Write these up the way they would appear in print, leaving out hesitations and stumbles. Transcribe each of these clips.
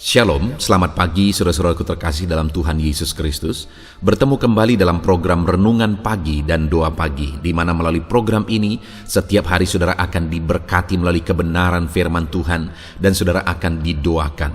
Shalom, selamat pagi saudara-saudaraku terkasih dalam Tuhan Yesus Kristus. Bertemu kembali dalam program Renungan Pagi dan Doa Pagi, di mana melalui program ini setiap hari saudara akan diberkati melalui kebenaran firman Tuhan dan saudara akan didoakan.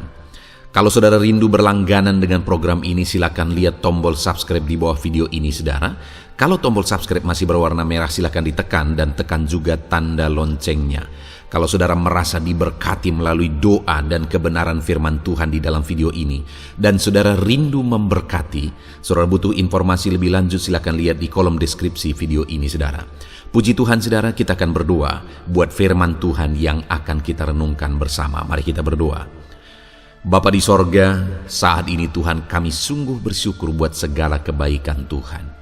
Kalau saudara rindu berlangganan dengan program ini, silakan lihat tombol subscribe di bawah video ini saudara. Kalau tombol subscribe masih berwarna merah, silakan ditekan dan tekan juga tanda loncengnya. Kalau saudara merasa diberkati melalui doa dan kebenaran firman Tuhan di dalam video ini, dan saudara rindu memberkati, saudara butuh informasi lebih lanjut, silakan lihat di kolom deskripsi video ini saudara. Puji Tuhan saudara, kita akan berdoa buat firman Tuhan yang akan kita renungkan bersama. Mari kita berdoa. Bapa di sorga, saat ini Tuhan kami sungguh bersyukur buat segala kebaikan Tuhan.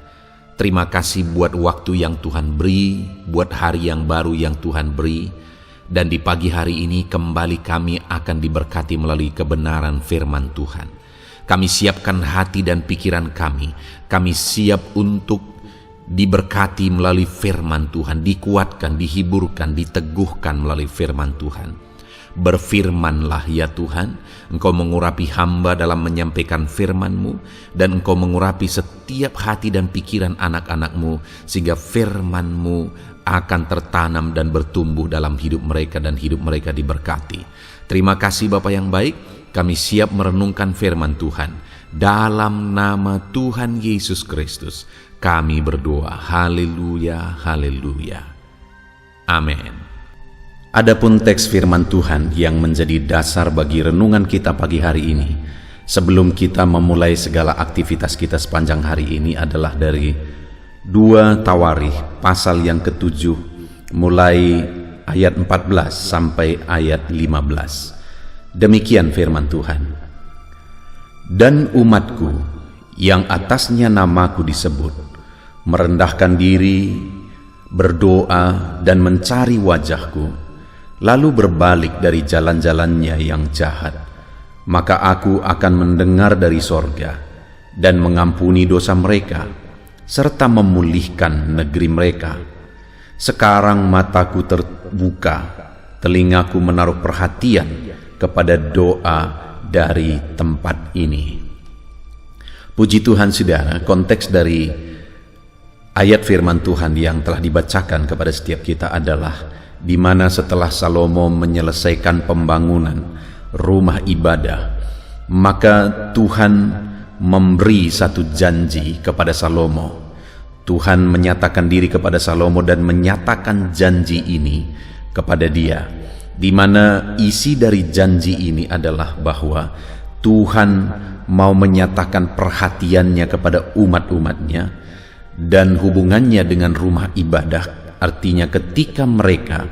Terima kasih buat waktu yang Tuhan beri, buat hari yang baru yang Tuhan beri. Dan di pagi hari ini kembali kami akan diberkati melalui kebenaran firman Tuhan. Kami siapkan hati dan pikiran kami. Kami siap untuk diberkati melalui firman Tuhan, dikuatkan, dihiburkan, diteguhkan melalui firman Tuhan. Berfirmanlah ya Tuhan, Engkau mengurapi hamba dalam menyampaikan firman-Mu, dan Engkau mengurapi setiap hati dan pikiran anak-anak-Mu, sehingga firman-Mu akan tertanam dan bertumbuh dalam hidup mereka dan hidup mereka diberkati. Terima kasih Bapa yang baik, kami siap merenungkan firman Tuhan. Dalam nama Tuhan Yesus Kristus, kami berdoa. Haleluya, haleluya. Amin. Adapun teks firman Tuhan yang menjadi dasar bagi renungan kita pagi hari ini, sebelum kita memulai segala aktivitas kita sepanjang hari ini, adalah dari 2 Tawarikh pasal yang ke-7 mulai ayat 14 sampai ayat 15. Demikian firman Tuhan. Dan umatku yang atasnya namaku disebut, merendahkan diri, berdoa dan mencari wajahku, lalu berbalik dari jalan-jalannya yang jahat, maka aku akan mendengar dari sorga dan mengampuni dosa mereka, serta memulihkan negeri mereka. Sekarang mataku terbuka, telingaku menaruh perhatian kepada doa dari tempat ini. Puji Tuhan saudara, konteks dari ayat firman Tuhan yang telah dibacakan kepada setiap kita adalah di mana setelah Salomo menyelesaikan pembangunan rumah ibadah, maka Tuhan memberi satu janji kepada Salomo. Tuhan menyatakan diri kepada Salomo dan menyatakan janji ini kepada dia, di mana isi dari janji ini adalah bahwa Tuhan mau menyatakan perhatiannya kepada umat-umatnya dan hubungannya dengan rumah ibadah. Artinya ketika mereka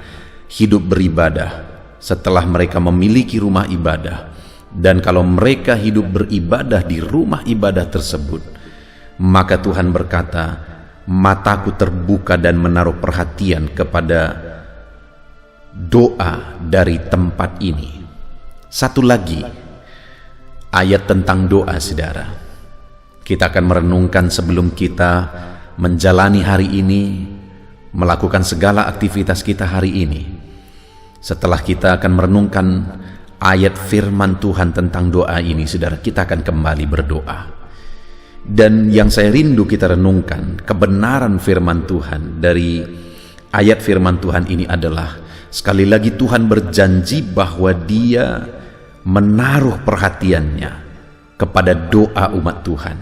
hidup beribadah, setelah mereka memiliki rumah ibadah, dan kalau mereka hidup beribadah di rumah ibadah tersebut, maka Tuhan berkata, mataku terbuka dan menaruh perhatian kepada doa dari tempat ini. Satu lagi ayat tentang doa saudara, kita akan merenungkan sebelum kita menjalani hari ini, melakukan segala aktivitas kita hari ini. Setelah kita akan merenungkan ayat firman Tuhan tentang doa ini, saudara, kita akan kembali berdoa. Dan yang saya rindu kita renungkan, kebenaran firman Tuhan dari ayat firman Tuhan ini adalah, sekali lagi Tuhan berjanji bahwa Dia menaruh perhatiannya kepada doa umat Tuhan.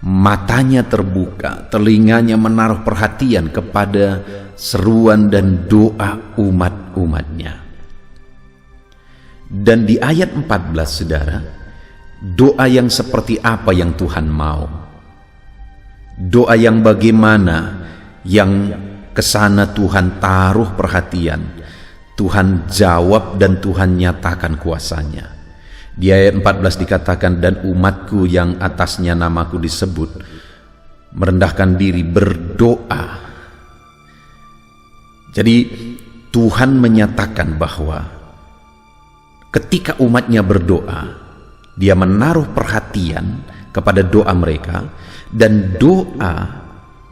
Matanya terbuka, telinganya menaruh perhatian kepada seruan dan doa umat-umatnya. Dan di ayat 14 saudara, doa yang seperti apa yang Tuhan mau? Doa yang bagaimana, yang kesana Tuhan taruh perhatian, Tuhan jawab dan Tuhan nyatakan kuasanya. Di ayat 14 dikatakan, dan umatku yang atasnya namaku disebut, merendahkan diri, berdoa. Jadi Tuhan menyatakan bahwa ketika umatnya berdoa, Dia menaruh perhatian kepada doa mereka, dan doa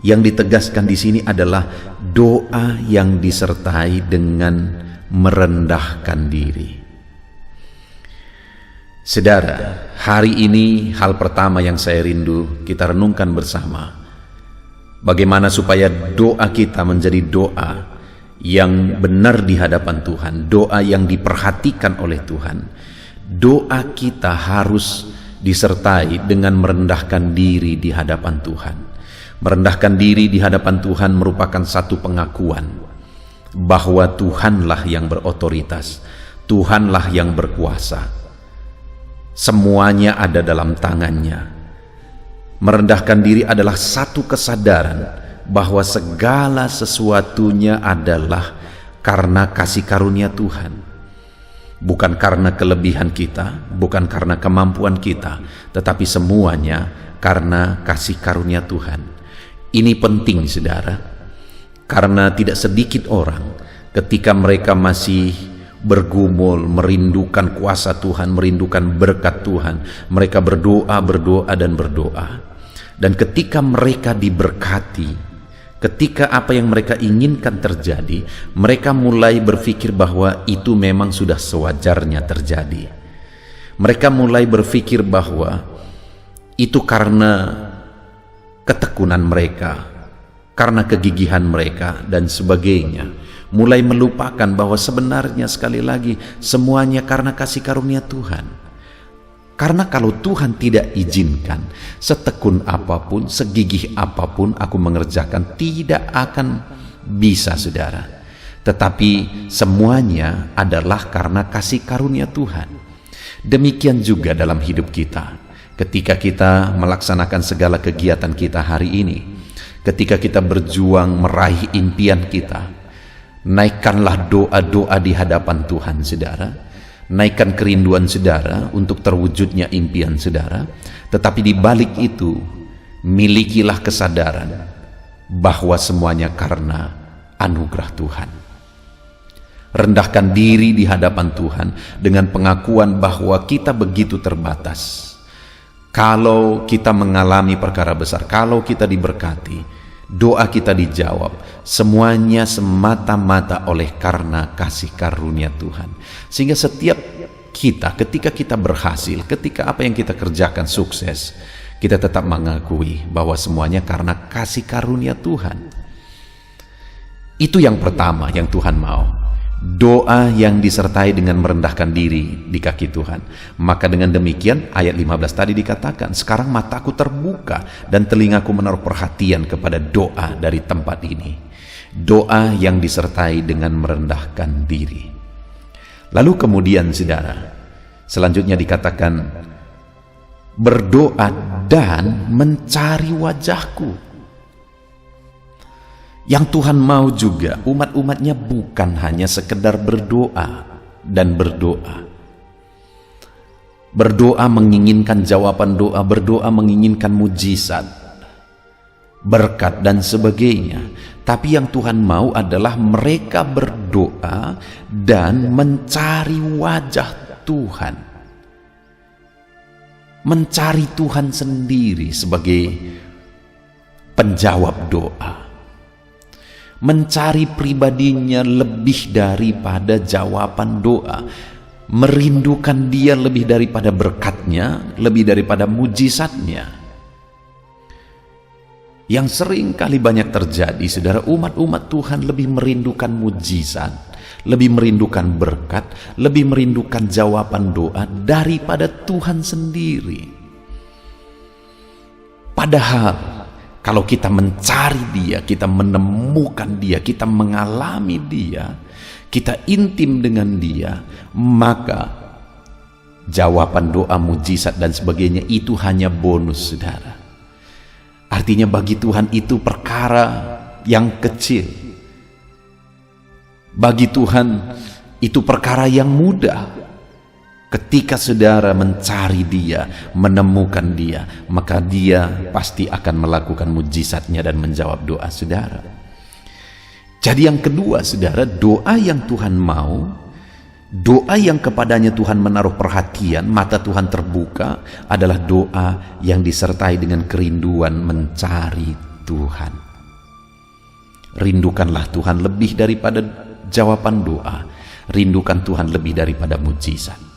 yang ditegaskan di sini adalah doa yang disertai dengan merendahkan diri. Saudara, hari ini hal pertama yang saya rindu kita renungkan bersama, bagaimana supaya doa kita menjadi doa yang benar di hadapan Tuhan, doa yang diperhatikan oleh Tuhan. Doa kita harus disertai dengan merendahkan diri di hadapan Tuhan. Merendahkan diri di hadapan Tuhan merupakan satu pengakuan bahwa Tuhanlah yang berotoritas, Tuhanlah yang berkuasa. Semuanya ada dalam tangannya. Merendahkan diri adalah satu kesadaran bahwa segala sesuatunya adalah karena kasih karunia Tuhan. Bukan karena kelebihan kita, bukan karena kemampuan kita, tetapi semuanya karena kasih karunia Tuhan. Ini penting, saudara, karena tidak sedikit orang ketika mereka masih bergumul, merindukan kuasa Tuhan, merindukan berkat Tuhan, mereka berdoa dan berdoa. Dan ketika mereka diberkati, ketika apa yang mereka inginkan terjadi, mereka mulai berpikir bahwa itu memang sudah sewajarnya terjadi. Mereka mulai berpikir bahwa itu karena ketekunan mereka, karena kegigihan mereka dan sebagainya. Mulai melupakan bahwa sebenarnya sekali lagi semuanya karena kasih karunia Tuhan. Karena kalau Tuhan tidak izinkan, setekun apapun, segigih apapun aku mengerjakan, tidak akan bisa, saudara. Tetapi semuanya adalah karena kasih karunia Tuhan. Demikian juga dalam hidup kita. Ketika kita melaksanakan segala kegiatan kita hari ini, ketika kita berjuang meraih impian kita, naikkanlah doa-doa di hadapan Tuhan, saudara. Naikkan kerinduan saudara untuk terwujudnya impian saudara. Tetapi di balik itu, milikilah kesadaran bahwa semuanya karena anugerah Tuhan. Rendahkan diri di hadapan Tuhan dengan pengakuan bahwa kita begitu terbatas. Kalau kita mengalami perkara besar, kalau kita diberkati, doa kita dijawab, semuanya semata-mata oleh karena kasih karunia Tuhan. Sehingga setiap kita, ketika kita berhasil, ketika apa yang kita kerjakan sukses, kita tetap mengakui bahwa semuanya karena kasih karunia Tuhan. Itu yang pertama yang Tuhan mau. Doa yang disertai dengan merendahkan diri di kaki Tuhan. Maka dengan demikian ayat 15 tadi dikatakan, sekarang mataku terbuka dan telingaku menaruh perhatian kepada doa dari tempat ini. Doa yang disertai dengan merendahkan diri. Lalu kemudian, saudara, selanjutnya dikatakan berdoa dan mencari wajahku. Yang Tuhan mau juga umat-umatnya bukan hanya sekedar berdoa dan berdoa. Berdoa menginginkan jawaban doa, berdoa menginginkan mujizat, berkat dan sebagainya. Tapi yang Tuhan mau adalah mereka berdoa dan mencari wajah Tuhan. Mencari Tuhan sendiri sebagai penjawab doa. Mencari pribadinya lebih daripada jawaban doa, merindukan dia lebih daripada berkatnya, lebih daripada mujizatnya. Yang sering kali banyak terjadi, saudara, umat-umat Tuhan lebih merindukan mujizat, lebih merindukan berkat, lebih merindukan jawaban doa daripada Tuhan sendiri. Padahal kalau kita mencari dia, kita menemukan dia, kita mengalami dia, kita intim dengan dia, maka jawaban doa, mujizat dan sebagainya itu hanya bonus, saudara. Artinya bagi Tuhan itu perkara yang kecil. Bagi Tuhan itu perkara yang mudah. Ketika saudara mencari dia, menemukan dia, maka dia pasti akan melakukan mujizatnya dan menjawab doa saudara. Jadi yang kedua, saudara, doa yang Tuhan mau, doa yang kepadanya Tuhan menaruh perhatian, mata Tuhan terbuka, adalah doa yang disertai dengan kerinduan mencari Tuhan. Rindukanlah Tuhan lebih daripada jawaban doa. Rindukan Tuhan lebih daripada mujizat.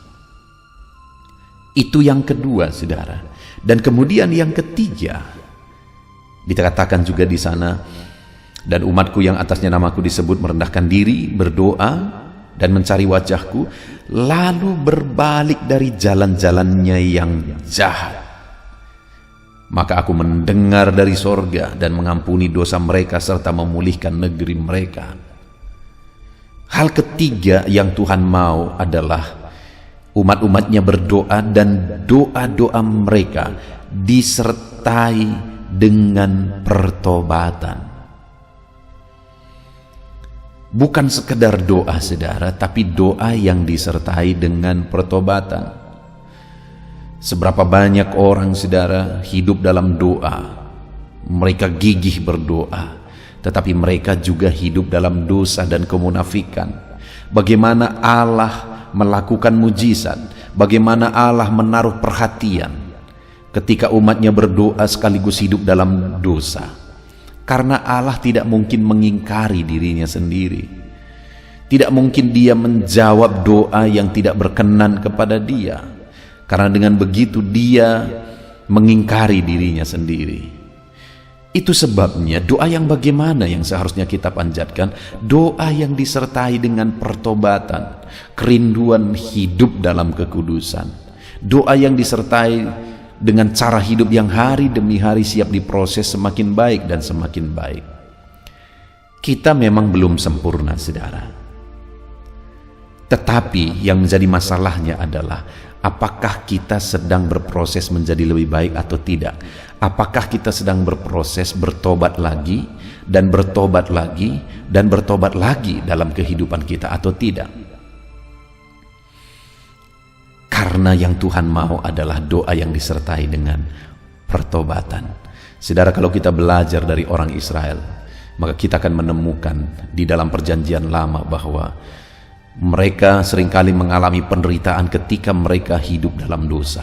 Itu yang kedua, saudara. Dan kemudian yang ketiga, dikatakan juga di sana, dan umatku yang atasnya namaku disebut merendahkan diri, berdoa, dan mencari wajahku, lalu berbalik dari jalan-jalannya yang jahat. Maka aku mendengar dari sorga dan mengampuni dosa mereka serta memulihkan negeri mereka. Hal ketiga yang Tuhan mau adalah umat-umatnya berdoa dan doa-doa mereka disertai dengan pertobatan. Bukan sekedar doa, saudara, tapi doa yang disertai dengan pertobatan. Seberapa banyak orang, saudara, hidup dalam doa. Mereka gigih berdoa, tetapi mereka juga hidup dalam dosa dan kemunafikan. Bagaimana Allah melakukan mujizat, bagaimana Allah menaruh perhatian ketika umatnya berdoa sekaligus hidup dalam dosa. Karena Allah tidak mungkin mengingkari dirinya sendiri. Tidak mungkin dia menjawab doa yang tidak berkenan kepada dia. Karena dengan begitu dia mengingkari dirinya sendiri. Itu sebabnya doa yang bagaimana yang seharusnya kita panjatkan? Doa yang disertai dengan pertobatan, kerinduan hidup dalam kekudusan. Doa yang disertai dengan cara hidup yang hari demi hari siap diproses semakin baik dan semakin baik. Kita memang belum sempurna, saudara. Tetapi yang menjadi masalahnya adalah apakah kita sedang berproses menjadi lebih baik atau tidak? Apakah kita sedang berproses bertobat lagi dan bertobat lagi dan bertobat lagi dalam kehidupan kita atau tidak? Karena yang Tuhan mau adalah doa yang disertai dengan pertobatan. Saudara, kalau kita belajar dari orang Israel, maka kita akan menemukan di dalam perjanjian lama bahwa mereka seringkali mengalami penderitaan ketika mereka hidup dalam dosa.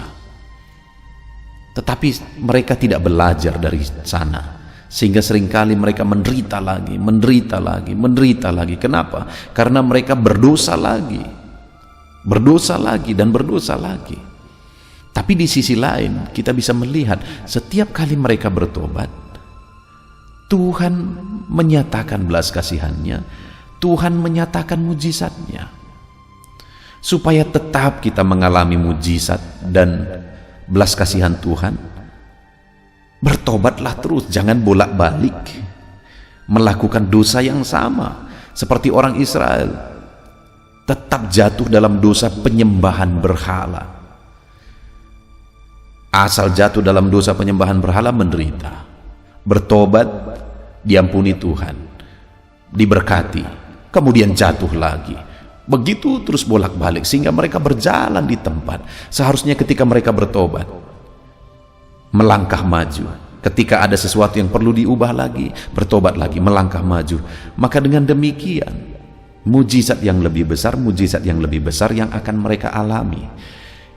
Tetapi mereka tidak belajar dari sana, sehingga seringkali mereka menderita lagi, menderita lagi, menderita lagi. Kenapa? Karena mereka berdosa lagi, berdosa lagi, dan berdosa lagi. Tapi di sisi lain kita bisa melihat setiap kali mereka bertobat, Tuhan menyatakan belas kasihannya, Tuhan menyatakan mujizatnya, supaya tetap kita mengalami mujizat dan belas kasihan Tuhan. Bertobatlah terus, jangan bolak-balik melakukan dosa yang sama seperti orang Israel, tetap jatuh dalam dosa penyembahan berhala. Asal jatuh dalam dosa penyembahan berhala, menderita. Bertobat, diampuni Tuhan, diberkati, kemudian jatuh lagi. Begitu terus bolak-balik sehingga mereka berjalan di tempat. Seharusnya ketika mereka bertobat, melangkah maju. Ketika ada sesuatu yang perlu diubah lagi, bertobat lagi, melangkah maju. Maka dengan demikian, mujizat yang lebih besar, mujizat yang lebih besar yang akan mereka alami.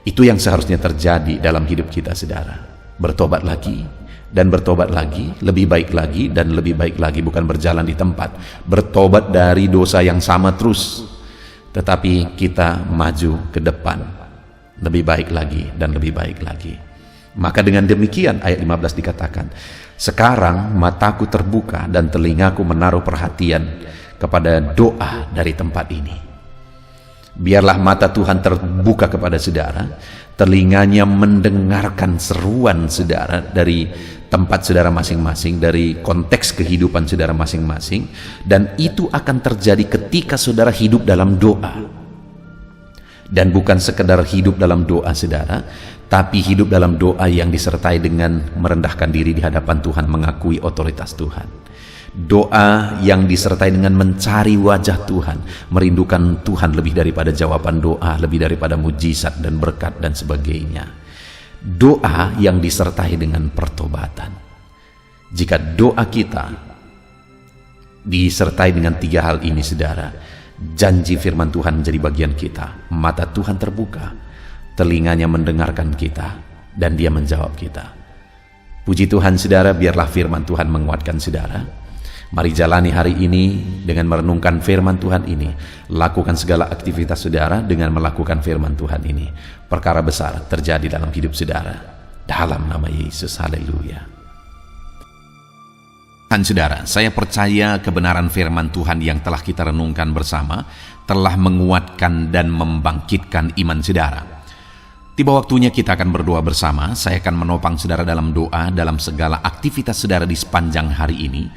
Itu yang seharusnya terjadi dalam hidup kita, saudara. Bertobat lagi dan bertobat lagi, lebih baik lagi dan lebih baik lagi. Bukan berjalan di tempat, bertobat dari dosa yang sama terus, tetapi kita maju ke depan, lebih baik lagi dan lebih baik lagi. Maka dengan demikian ayat 15 dikatakan, sekarang mataku terbuka dan telingaku menaruh perhatian kepada doa dari tempat ini. Biarlah mata Tuhan terbuka kepada saudara, telinganya mendengarkan seruan saudara dari tempat saudara masing-masing, dari konteks kehidupan saudara masing-masing, dan itu akan terjadi ketika saudara hidup dalam doa. Dan bukan sekedar hidup dalam doa, saudara, tapi hidup dalam doa yang disertai dengan merendahkan diri di hadapan Tuhan, mengakui otoritas Tuhan. Doa yang disertai dengan mencari wajah Tuhan, merindukan Tuhan lebih daripada jawaban doa, lebih daripada mujizat dan berkat dan sebagainya. Doa yang disertai dengan pertobatan. Jika doa kita disertai dengan tiga hal ini, saudara, janji firman Tuhan menjadi bagian kita. Mata Tuhan terbuka, telinganya mendengarkan kita, dan dia menjawab kita. Puji Tuhan, saudara, biarlah firman Tuhan menguatkan saudara. Mari jalani hari ini dengan merenungkan firman Tuhan ini. Lakukan segala aktivitas saudara dengan melakukan firman Tuhan ini. Perkara besar terjadi dalam hidup saudara. Dalam nama Yesus, haleluya. Dan saudara, saya percaya kebenaran firman Tuhan yang telah kita renungkan bersama telah menguatkan dan membangkitkan iman saudara. Tiba waktunya kita akan berdoa bersama. Saya akan menopang saudara dalam doa dalam segala aktivitas saudara di sepanjang hari ini.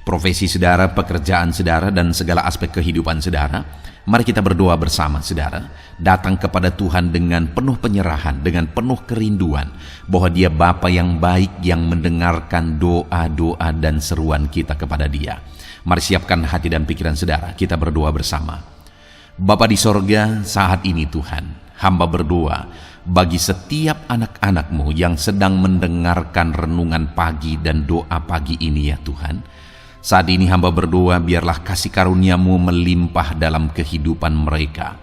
Profesi saudara, pekerjaan saudara, dan segala aspek kehidupan saudara. Mari kita berdoa bersama saudara. Datang kepada Tuhan dengan penuh penyerahan, dengan penuh kerinduan bahwa Dia Bapa yang baik yang mendengarkan doa-doa dan seruan kita kepada Dia. Mari siapkan hati dan pikiran saudara. Kita berdoa bersama. Bapa di sorga, saat ini Tuhan, hamba berdoa bagi setiap anak-anak-Mu yang sedang mendengarkan renungan pagi dan doa pagi ini ya Tuhan. Saat ini hamba berdoa biarlah kasih karunia-Mu melimpah dalam kehidupan mereka.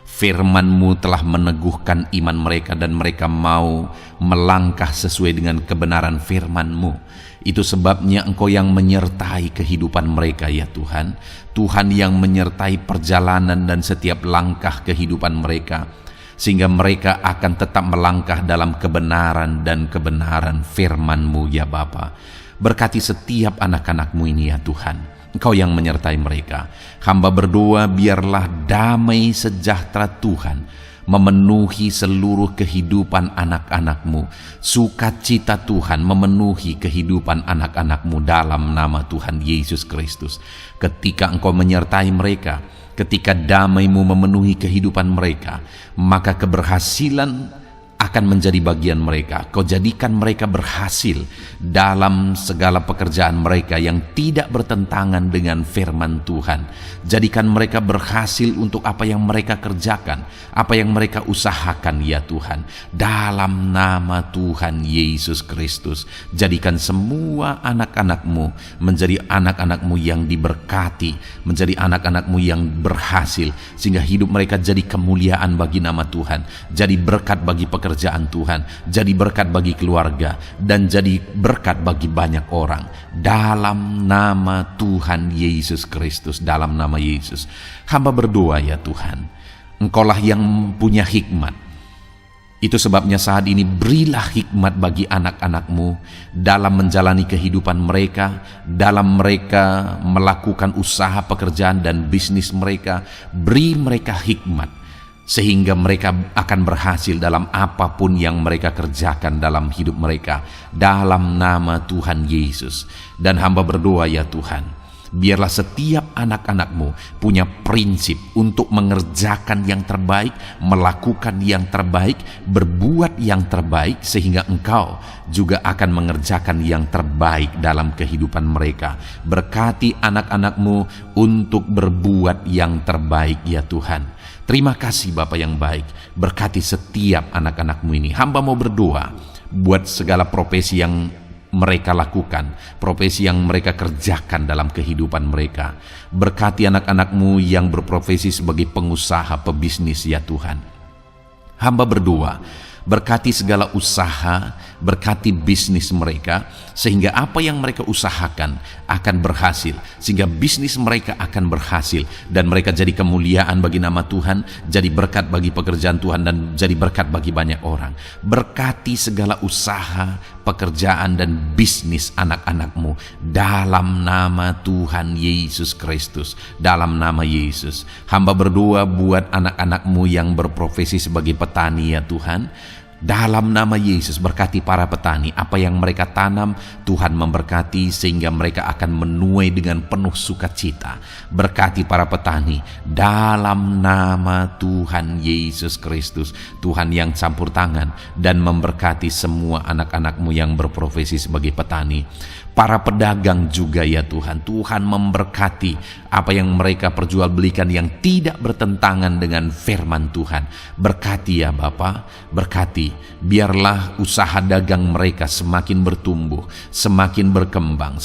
Firman-Mu telah meneguhkan iman mereka dan mereka mau melangkah sesuai dengan kebenaran firman-Mu. Itu sebabnya Engkau yang menyertai kehidupan mereka ya Tuhan. Tuhan yang menyertai perjalanan dan setiap langkah kehidupan mereka, sehingga mereka akan tetap melangkah dalam kebenaran dan kebenaran firman-Mu ya Bapa. Berkati setiap anak-anak-Mu ini ya Tuhan. Engkau yang menyertai mereka. Hamba berdoa biarlah damai sejahtera Tuhan memenuhi seluruh kehidupan anak-anak-Mu. Sukacita Tuhan memenuhi kehidupan anak-anak-Mu dalam nama Tuhan Yesus Kristus. Ketika Engkau menyertai mereka, ketika damai-Mu memenuhi kehidupan mereka, maka keberhasilan akan menjadi bagian mereka. Kau jadikan mereka berhasil dalam segala pekerjaan mereka yang tidak bertentangan dengan firman Tuhan. Jadikan mereka berhasil untuk apa yang mereka kerjakan, apa yang mereka usahakan ya Tuhan. Dalam nama Tuhan Yesus Kristus, jadikan semua anak-anak-Mu menjadi anak-anak-Mu yang diberkati, menjadi anak-anak-Mu yang berhasil, sehingga hidup mereka jadi kemuliaan bagi nama Tuhan, jadi berkat bagi pekerjaan Tuhan, jadi berkat bagi keluarga, dan jadi berkat bagi banyak orang. Dalam nama Tuhan Yesus Kristus, dalam nama Yesus, hamba berdoa ya Tuhan, Engkaulah yang punya hikmat. Itu sebabnya saat ini berilah hikmat bagi anak-anak-Mu dalam menjalani kehidupan mereka, dalam mereka melakukan usaha pekerjaan dan bisnis mereka. Beri mereka hikmat sehingga mereka akan berhasil dalam apapun yang mereka kerjakan dalam hidup mereka, dalam nama Tuhan Yesus. Dan hamba berdoa ya Tuhan, biarlah setiap anak-anak-Mu punya prinsip untuk mengerjakan yang terbaik, melakukan yang terbaik, berbuat yang terbaik, sehingga Engkau juga akan mengerjakan yang terbaik dalam kehidupan mereka. Berkati anak-anak-Mu untuk berbuat yang terbaik ya Tuhan. Terima kasih Bapa yang baik. Berkati setiap anak-anak-Mu ini. Hamba mau berdoa buat segala profesi yang mereka lakukan, profesi yang mereka kerjakan dalam kehidupan mereka. Berkati anak-anak-Mu yang berprofesi sebagai pengusaha, pebisnis ya Tuhan. Hamba berdoa, berkati segala usaha, berkati bisnis mereka, sehingga apa yang mereka usahakan akan berhasil, sehingga bisnis mereka akan berhasil, dan mereka jadi kemuliaan bagi nama Tuhan, jadi berkat bagi pekerjaan Tuhan, dan jadi berkat bagi banyak orang. Berkati segala usaha, pekerjaan, dan bisnis anak-anak-Mu dalam nama Tuhan Yesus Kristus, dalam nama Yesus. Hamba berdoa buat anak-anak-Mu yang berprofesi sebagai petani ya Tuhan. Dalam nama Yesus, berkati para petani. Apa yang mereka tanam, Tuhan memberkati sehingga mereka akan menuai dengan penuh sukacita. Berkati para petani dalam nama Tuhan Yesus Kristus. Tuhan yang campur tangan dan memberkati semua anak-anak-Mu yang berprofesi sebagai petani. Para pedagang juga ya Tuhan, Tuhan memberkati apa yang mereka perjualbelikan yang tidak bertentangan dengan firman Tuhan. Berkati ya Bapa, berkati, biarlah usaha dagang mereka semakin bertumbuh, semakin berkembang,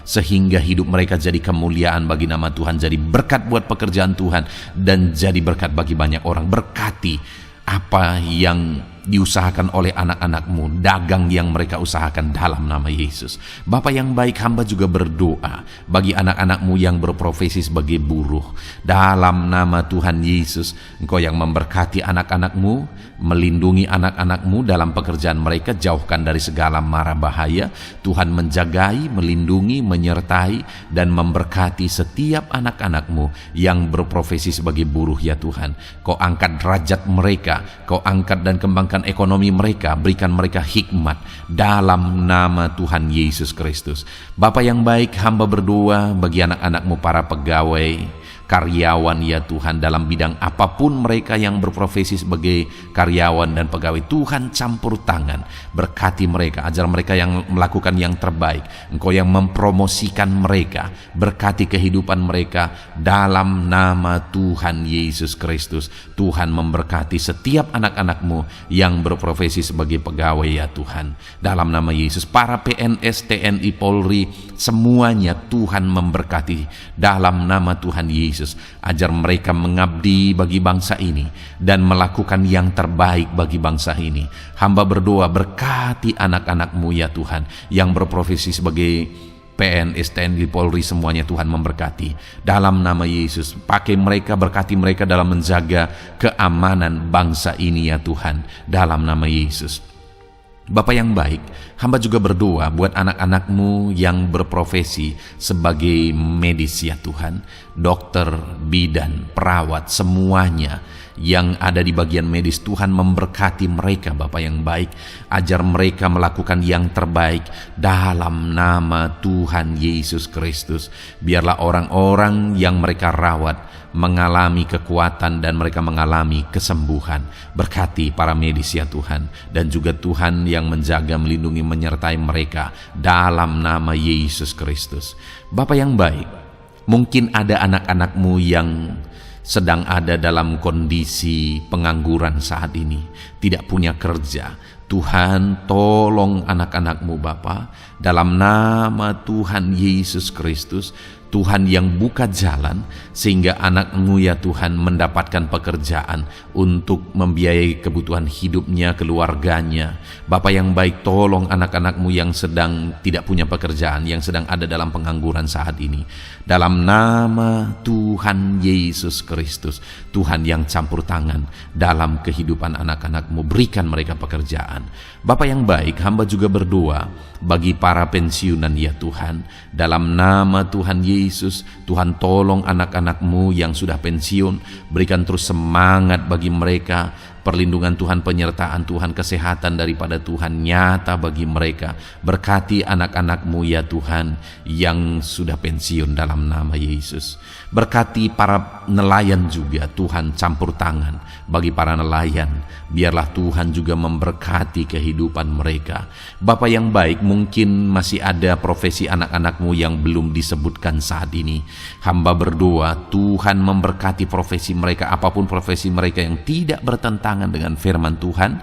sehingga hidup mereka jadi kemuliaan bagi nama Tuhan, jadi berkat buat pekerjaan Tuhan, dan jadi berkat bagi banyak orang. Berkati apa yang diusahakan oleh anak-anakmu, dagang yang mereka usahakan dalam nama Yesus. Bapa yang baik, hamba juga berdoa bagi anak-anakmu yang berprofesi sebagai buruh. Dalam nama Tuhan Yesus, Engkau yang memberkati anak-anakmu, melindungi anak-anakmu dalam pekerjaan mereka, jauhkan dari segala mara bahaya. Tuhan menjagai, melindungi, menyertai, dan memberkati setiap anak-anakmu yang berprofesi sebagai buruh ya Tuhan. Kau angkat derajat mereka, Kau angkat dan kembangkan ekonomi mereka, berikan mereka hikmat dalam nama Tuhan Yesus Kristus. Bapa yang baik, hamba berdoa bagi anak-anakmu para pegawai, karyawan ya Tuhan, dalam bidang apapun mereka yang berprofesi sebagai karyawan dan pegawai. Tuhan campur tangan, berkati mereka, ajar mereka yang melakukan yang terbaik. Engkau yang mempromosikan mereka, berkati kehidupan mereka dalam nama Tuhan Yesus Kristus. Tuhan memberkati setiap anak-anakmu yang berprofesi sebagai pegawai ya Tuhan, dalam nama Yesus. Para PNS, TNI, Polri, semuanya Tuhan memberkati dalam nama Tuhan Yesus. Ajar mereka mengabdi bagi bangsa ini dan melakukan yang terbaik bagi bangsa ini. Hamba berdoa, berkati anak-anakmu ya Tuhan yang berprofesi sebagai PNS, TNI, Polri, semuanya Tuhan memberkati dalam nama Yesus. Pakai mereka, berkati mereka dalam menjaga keamanan bangsa ini ya Tuhan, dalam nama Yesus. Bapa yang baik, hamba juga berdoa buat anak-anakmu yang berprofesi sebagai medis ya Tuhan, dokter, bidan, perawat, semuanya yang ada di bagian medis. Tuhan memberkati mereka Bapa yang baik, ajar mereka melakukan yang terbaik dalam nama Tuhan Yesus Kristus. Biarlah orang-orang yang mereka rawat mengalami kekuatan dan mereka mengalami kesembuhan. Berkati para medis ya Tuhan, dan juga Tuhan yang menjaga, melindungi, menyertai mereka dalam nama Yesus Kristus. Bapa yang baik, mungkin ada anak-anakmu yang sedang ada dalam kondisi pengangguran saat ini, tidak punya kerja. Tuhan, tolong anak-anakmu Bapa, dalam nama Tuhan Yesus Kristus. Tuhan yang buka jalan sehingga anakmu ya Tuhan mendapatkan pekerjaan untuk membiayai kebutuhan hidupnya, keluarganya. Bapa yang baik, tolong anak-anakmu yang sedang tidak punya pekerjaan, yang sedang ada dalam pengangguran saat ini. Dalam nama Tuhan Yesus Kristus, Tuhan yang campur tangan dalam kehidupan anak-anakmu, berikan mereka pekerjaan. Bapa yang baik, hamba juga berdoa bagi para pensiunan ya Tuhan, dalam nama Tuhan Yesus. Tuhan tolong anak-anakmu yang sudah pensiun, berikan terus semangat bagi mereka, perlindungan Tuhan, penyertaan Tuhan, kesehatan daripada Tuhan nyata bagi mereka. Berkati anak-anakmu ya Tuhan yang sudah pensiun dalam nama Yesus. Berkati para nelayan juga, Tuhan campur tangan bagi para nelayan. Biarlah Tuhan juga memberkati kehidupan mereka. Bapa yang baik, mungkin masih ada profesi anak-anakmu yang belum disebutkan saat ini. Hamba berdoa Tuhan memberkati profesi mereka, apapun profesi mereka yang tidak bertentangan dengan firman Tuhan.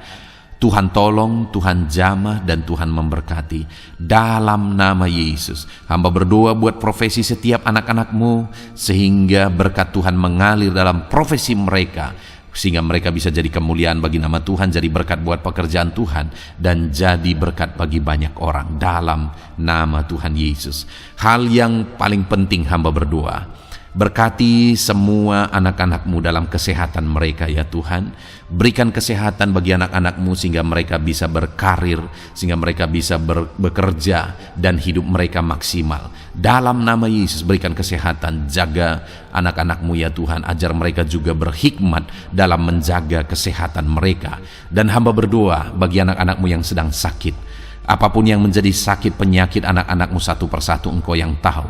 Tuhan tolong, Tuhan jamah, dan Tuhan memberkati dalam nama Yesus. Hamba berdoa buat profesi setiap anak-anakmu, sehingga berkat Tuhan mengalir dalam profesi mereka, sehingga mereka bisa jadi kemuliaan bagi nama Tuhan, jadi berkat buat pekerjaan Tuhan, dan jadi berkat bagi banyak orang dalam nama Tuhan Yesus. Hal yang paling penting hamba berdoa, berkati semua anak-anakmu dalam kesehatan mereka ya Tuhan. Berikan kesehatan bagi anak-anakmu sehingga mereka bisa berkarir, sehingga mereka bisa bekerja dan hidup mereka maksimal. Dalam nama Yesus berikan kesehatan, jaga anak-anakmu ya Tuhan, ajar mereka juga berhikmat dalam menjaga kesehatan mereka. Dan hamba berdoa bagi anak-anakmu yang sedang sakit, apapun yang menjadi sakit penyakit anak-anakmu satu persatu Engkau yang tahu.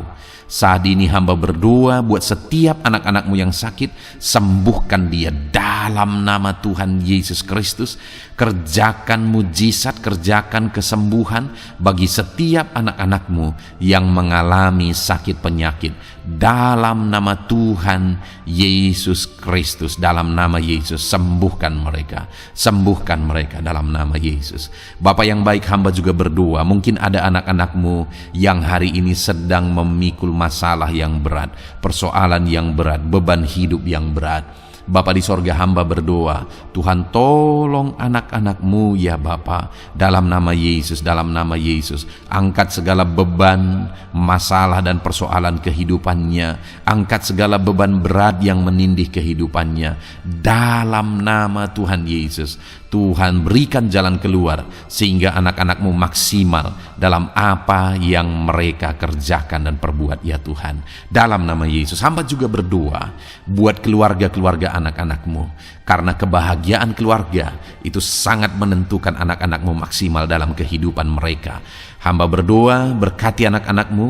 Saat ini hamba berdoa buat setiap anak-anakmu yang sakit, sembuhkan dia dalam nama Tuhan Yesus Kristus. Kerjakan mujizat, kerjakan kesembuhan bagi setiap anak-anakmu yang mengalami sakit penyakit dalam nama Tuhan Yesus Kristus. Dalam nama Yesus sembuhkan mereka dalam nama Yesus. Bapa yang baik, hamba juga berdoa, mungkin ada anak-anakmu yang hari ini sedang memikul masalah yang berat, persoalan yang berat, beban hidup yang berat. Bapa di sorga, hamba berdoa, Tuhan tolong anak-anak-Mu ya Bapa, dalam nama Yesus, dalam nama Yesus. Angkat segala beban, masalah dan persoalan kehidupannya, angkat segala beban berat yang menindih kehidupannya, dalam nama Tuhan Yesus. Tuhan berikan jalan keluar sehingga anak-anak-Mu maksimal dalam apa yang mereka kerjakan dan perbuat ya Tuhan. Dalam nama Yesus, hamba juga berdoa buat keluarga-keluarga anak-anak-Mu, karena kebahagiaan keluarga itu sangat menentukan anak-anak-Mu maksimal dalam kehidupan mereka. Hamba berdoa, berkati anak-anak-Mu,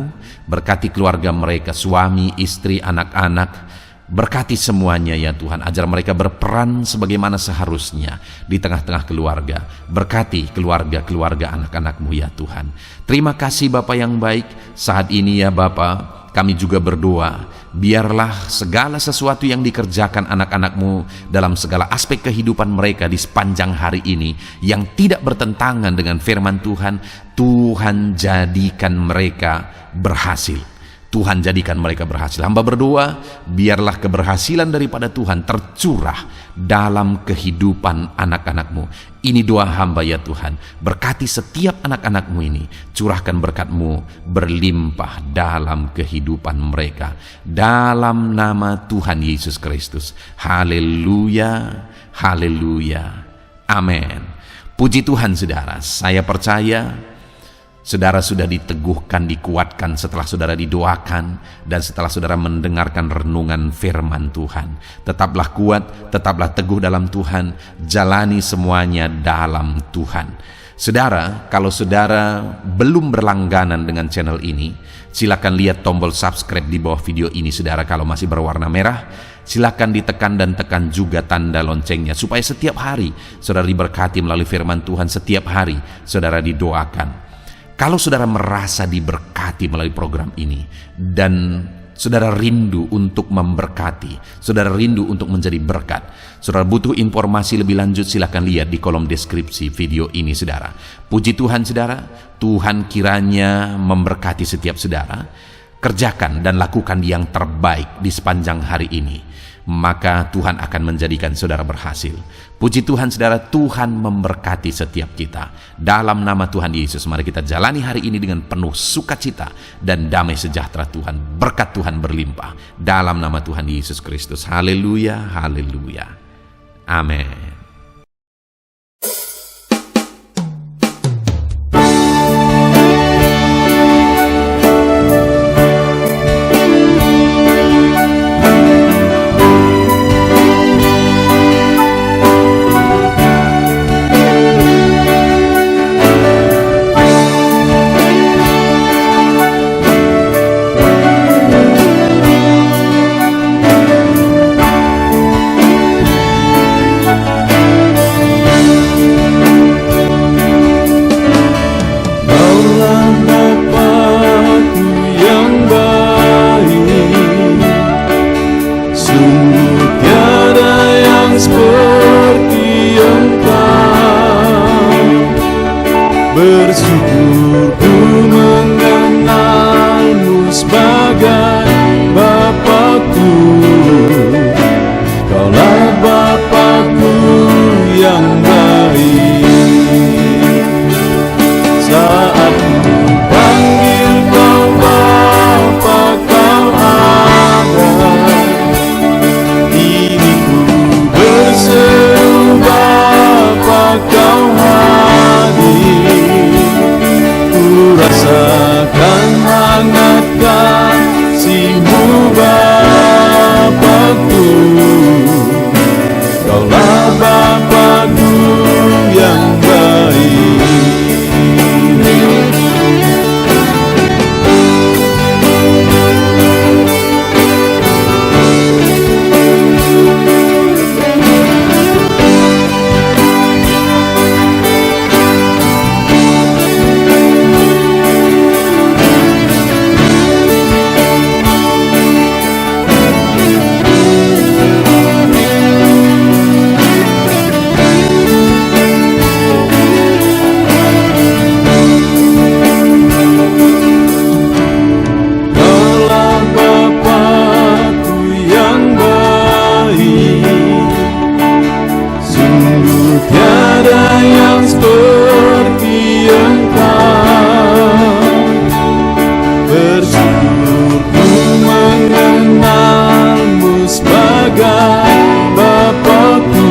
berkati keluarga mereka, suami, istri, anak-anak. Berkati semuanya ya Tuhan, ajar mereka berperan sebagaimana seharusnya di tengah-tengah keluarga. Berkati keluarga-keluarga anak-anak-Mu ya Tuhan. Terima kasih Bapa yang baik. Saat ini ya Bapa, kami juga berdoa, biarlah segala sesuatu yang dikerjakan anak-anak-Mu dalam segala aspek kehidupan mereka di sepanjang hari ini yang tidak bertentangan dengan firman Tuhan, Tuhan jadikan mereka berhasil. Tuhan jadikan mereka berhasil. Hamba berdoa, biarlah keberhasilan daripada Tuhan tercurah dalam kehidupan anak-anak-Mu. Ini doa hamba ya Tuhan. Berkati setiap anak-anak-Mu ini. Curahkan berkat-Mu berlimpah dalam kehidupan mereka. Dalam nama Tuhan Yesus Kristus. Haleluya, haleluya, amin. Puji Tuhan saudara, saya percaya saudara sudah diteguhkan, dikuatkan setelah saudara didoakan dan setelah saudara mendengarkan renungan firman Tuhan. Tetaplah kuat, tetaplah teguh dalam Tuhan, jalani semuanya dalam Tuhan. Saudara, kalau saudara belum berlangganan dengan channel ini, silakan lihat tombol subscribe di bawah video ini. Saudara, kalau masih berwarna merah, silakan ditekan dan tekan juga tanda loncengnya supaya setiap hari saudara diberkati melalui firman Tuhan. Setiap hari saudara didoakan. Kalau saudara merasa diberkati melalui program ini dan saudara rindu untuk memberkati, saudara rindu untuk menjadi berkat, saudara butuh informasi lebih lanjut, silakan lihat di kolom deskripsi video ini saudara. Puji Tuhan saudara, Tuhan kiranya memberkati setiap saudara. Kerjakan dan lakukan yang terbaik di sepanjang hari ini, maka Tuhan akan menjadikan saudara berhasil. Puji Tuhan saudara, Tuhan memberkati setiap kita. Dalam nama Tuhan Yesus, mari kita jalani hari ini dengan penuh sukacita dan damai sejahtera Tuhan. Berkat Tuhan berlimpah. Dalam nama Tuhan Yesus Kristus. Haleluya, haleluya. Amin. tiada yang seperti Engkau. Bersyukur ku mengenalmu sebagai Bapakku.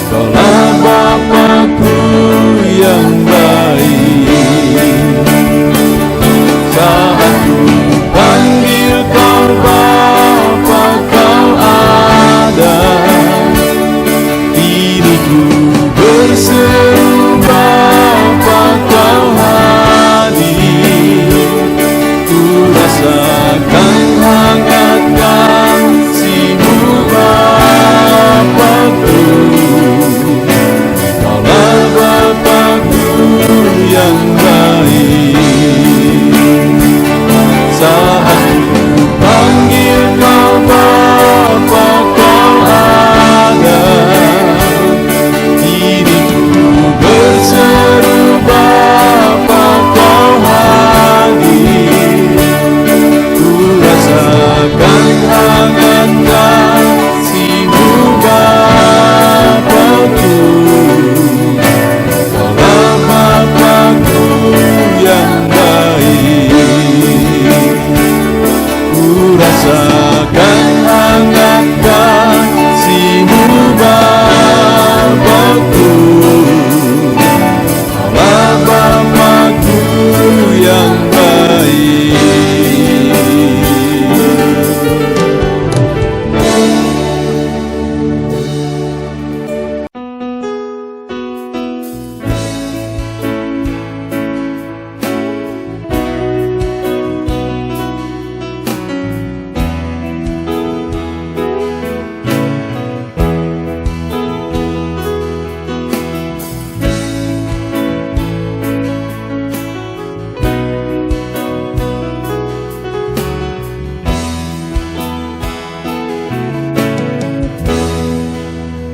Kaulah Bapakku yang baik. Saat ku panggil kau Bapa, kau ada. Kini ku berseru Bapa, kau hadir. Ku rasakan hangat kasih-Mu Bapakku. Kaulah Bapakku yang baik. Saat ku panggil kau Bapa, kau ada. Kini ku berseru Bapa, kau hadir. Ku rasakan hangat kasih-Mu Bapakku. Kaulah Bapakku yang baik. Ku rasakan hangat kasih-Mu Bapakku. Kaulah Bapakku yang baik.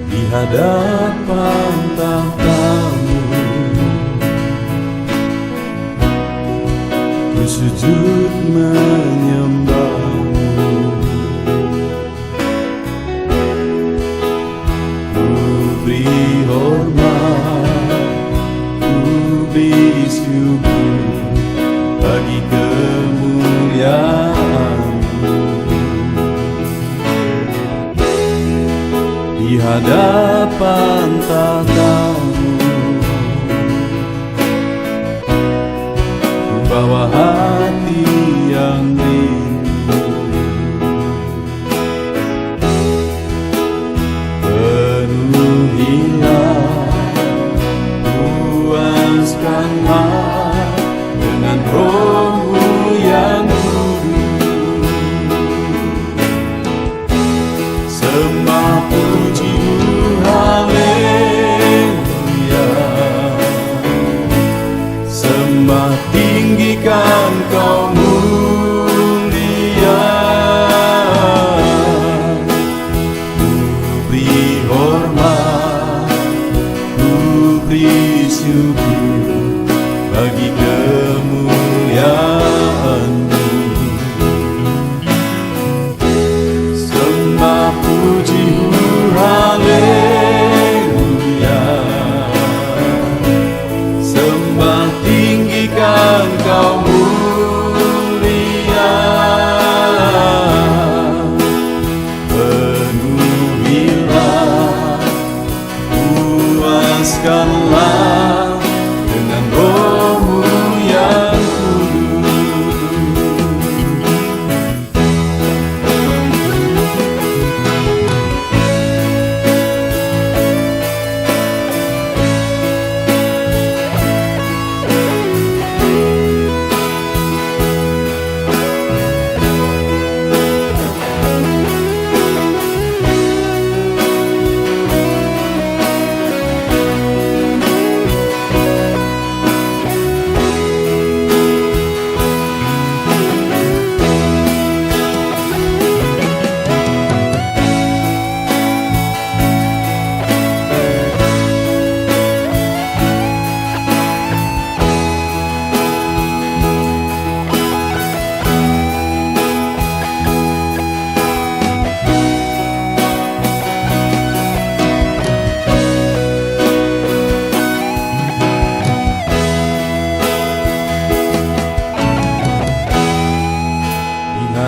Di hadapan tahta-Mu ku sujud menyembah-Mu. Ku beri hormat, ku beri syukur bagi kemuliaan-Mu. Di hadapan tahta-Mu ku bawa hati yang rindu. Penuhilah, puaskanlah dengan Roh-Mu yang kudus. Sembah puji haleluya. Sembah tinggikan Kau mulia. Ku beri hormat, ku beri syukur bagi kemuliaan-Mu. Sembah puji haleluya. Sembah tinggikan Kau mulia. Penuhilah,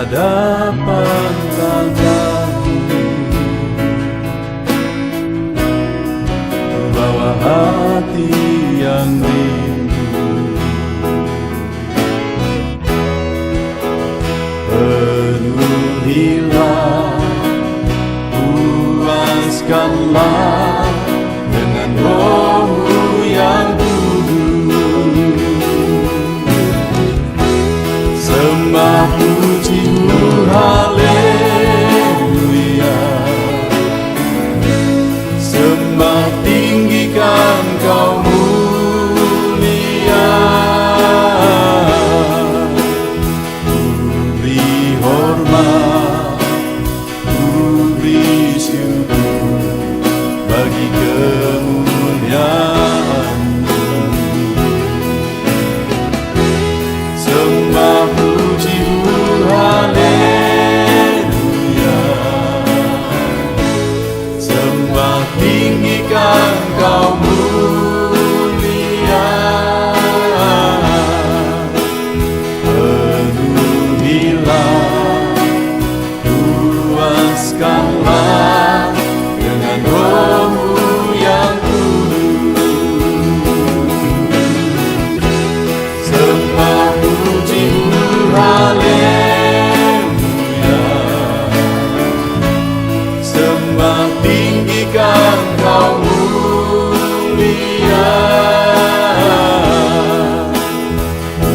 hadapan tanganmu, bawa hati yang rindu, penuhilah, puaskanlah dengan Roh-Mu yang kudus. Sembah puji-Mu, haleluya. Sembah tinggikan Kau mulia. Ku beri hormat, ku beri syukur bagi kemuliaan-Mu. Sembah puji-Mu, haleluya. Sembah tinggikan Kau mulia. Penuhilah, puaskanlah dengan Roh-Mu yang kudus. Sembah puji-Mu, haleluya. Sembah tinggikan Kau mulia. Ku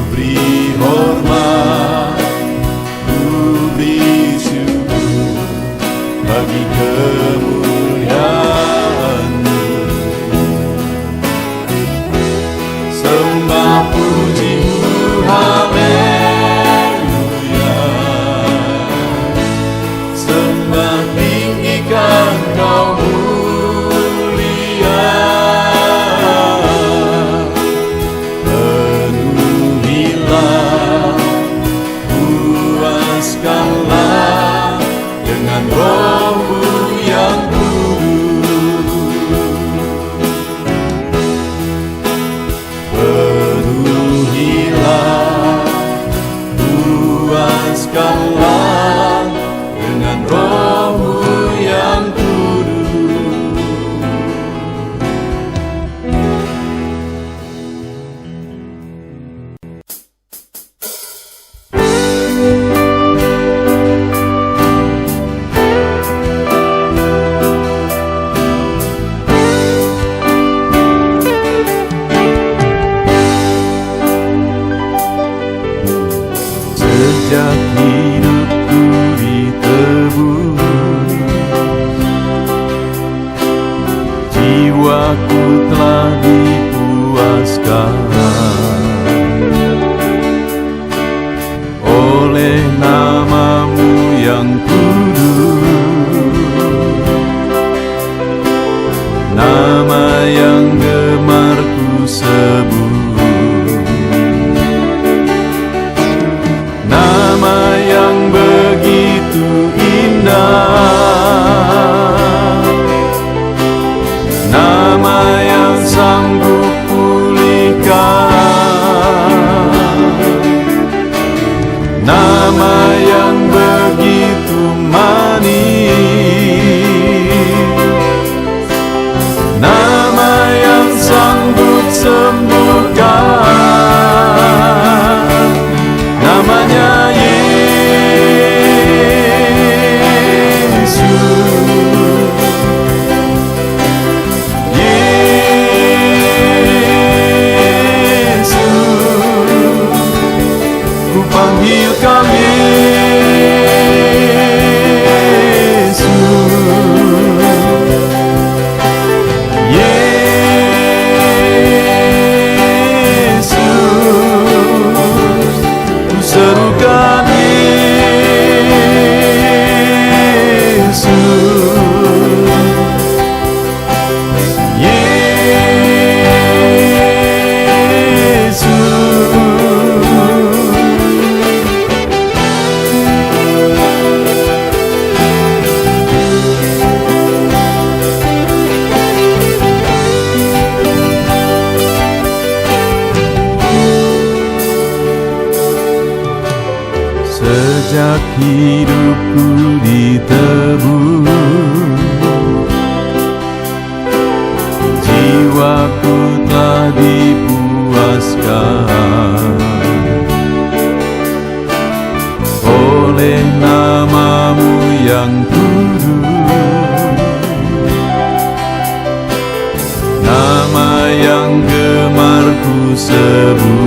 beri hormat, ku beri syukur bagi kemuliaan-Mu. Sembah puji-Mu, haleluya. Sembah tinggikan Kau mulia. Penuhilah, puaskanlah dengan Roh-Mu yang kudus. Penuhilah, puaskanlah dengan Roh-Mu yang kudus. Sejak hidupku ditebus, jiwaku telah dipuaskan oleh nama-Mu yang kudus, nama yang gemar ku sebut, nama yang begitu indah, nama yang sanggup pulihkan, nama yang begitu manis, nama yang sanggup sembuh. hidupku ditebus, jiwaku telah dipuaskan oleh nama-Mu yang kudus, nama yang gemar ku sebut.